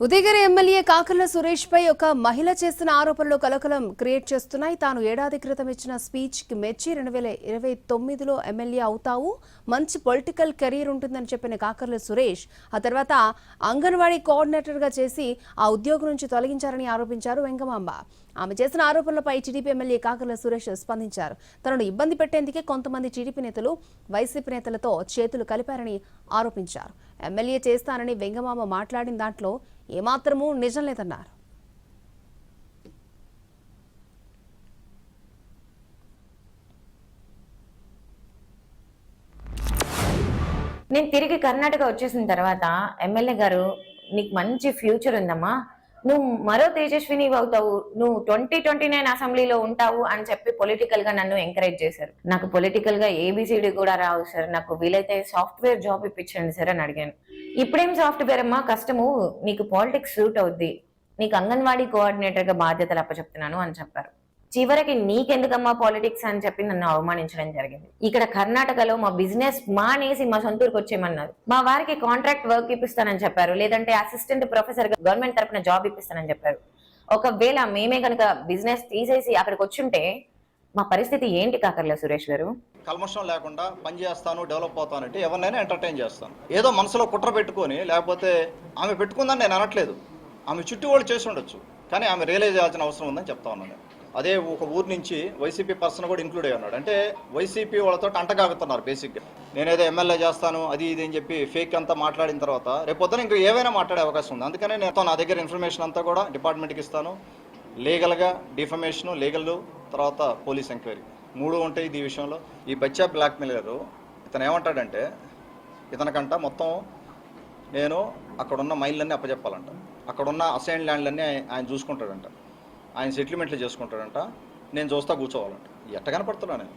Udayagiri MLA Kakarla Suresh పై ఒక మహిళ చేసిన ఆరోపణలు కలకలం క్రియేట్ చేస్తున్నాయి. తాను ఏడాది క్రితం ఇచ్చిన స్పీచ్ కి మెచ్చి 2029లో ఎమ్మెల్యే అవుతావు, మంచి పొలిటికల్ కెరీర్ ఉంటుందని చెప్పిన కాకర్ల సురేష్ ఆ తర్వాత అంగన్వాడీ కోఆర్డినేటర్ గా చేసి ఆ ఉద్యోగం నుంచి తొలగించారని ఆరోపించారు వెంగమాంబ. ఆమె చేసిన ఆరోపణలపై టీడీపీ ఎమ్మెల్యే కాకర్ల సురేష్ స్పందించారు. తనను ఇబ్బంది పెట్టేందుకే కొంతమంది టీడీపీ నేతలు వైసీపీ నేతలతో చేతులు కలిపారని ఆరోపించారు. ఎమ్మెల్యే చేస్తానని వెంగమాంబ మాట్లాడిన దాంట్లో ఏమాత్రమూ నిజం లేదన్నారు. నేను తిరిగి కర్ణాటక వచ్చేసిన తర్వాత ఎమ్మెల్యే గారు నీకు మంచి ఫ్యూచర్ ఉందమ్మా, నువ్వు మరో తేజస్విని అవుతావు, నువ్వు 2029 అసెంబ్లీలో ఉంటావు అని చెప్పి పొలిటికల్ గా నన్ను ఎంకరేజ్ చేశారు. నాకు పొలిటికల్ గా ఏబిసిడి కూడా రావు సార్, నాకు వీలైతే సాఫ్ట్వేర్ జాబ్ ఇప్పించండి సార్ అని అడిగాను. ఇప్పుడేం సాఫ్ట్వేర్ అమ్మా, కష్టము, నీకు పాలిటిక్స్ సూట్ అవుద్ది, నీకు అంగన్వాడీ కోఆర్డినేటర్ గా బాధ్యతలు అప్పచెప్తున్నాను అని చెప్పారు. చివరికి నీకెందుకమ్మా పాలిటిక్స్ అని చెప్పి నన్ను అవమానించడం జరిగింది. ఇక్కడ కర్ణాటకలో మా బిజినెస్ మానేసి మా సొంతూరుకు వచ్చేయమన్నారు. మా వారికి కాంట్రాక్ట్ వర్క్ ఇప్పిస్తానని చెప్పారు, లేదంటే అసిస్టెంట్ ప్రొఫెసర్ గా గవర్నమెంట్ తరఫున జాబ్ ఇప్పిస్తానని చెప్పారు. ఒకవేళ మేమే కనుక బిజినెస్ తీసేసి అక్కడికి వచ్చుంటే మా పరిస్థితి ఏంటి కాకర్ల సురేష్ గారు? కల్మషం లేకుండా పని చేస్తాను, డెవలప్ అవుతానంటే ఎవరినైనా ఎంటర్టైన్ చేస్తాను. ఏదో మనసులో కుట్ర పెట్టుకొని, లేకపోతే ఆమె పెట్టుకుందని నేను అనట్లేదు, ఆమె చుట్టూ వాళ్ళు చేసి ఉండొచ్చు, కానీ ఆమె రియలైజ్ చేయాల్సిన అవసరం ఉందని చెప్తా ఉన్నాను. అదే ఒక ఊరు నుంచి వైసీపీ పర్సన్ కూడా ఇంక్లూడ్ అయ్యి ఉన్నాడు. అంటే వైసీపీ వాళ్ళతో అంటగాగుతున్నారు బేసిక్గా. నేనేదో ఎమ్మెల్యే చేస్తాను అది ఇది అని చెప్పి ఫేక్ అంతా మాట్లాడిన తర్వాత రేపొద్దున ఇంకా ఏవైనా మాట్లాడే అవకాశం ఉంది. అందుకనే నేను నా దగ్గర ఇన్ఫర్మేషన్ అంతా కూడా డిపార్ట్మెంట్కి ఇస్తాను. లీగల్గా డిఫమేషను, లీగల్, తర్వాత పోలీస్ ఎంక్వైరీ 3 ఉంటాయి ఈ విషయంలో. ఈ బచ్చా బ్లాక్మెయిలర్ ఇతను ఏమంటాడంటే, ఇతనికంట మొత్తం నేను అక్కడున్న మైళ్ళన్నీ అప్పచెప్పాలంట, అక్కడున్న అసైన్ ల్యాండ్లన్నీ ఆయన చూసుకుంటాడంట, ఆయన సెటిల్మెంట్లు చేసుకుంటాడంట, నేను చూస్తా కూర్చోవాలంట. ఎట్ట కనపడుతున్నా నేను?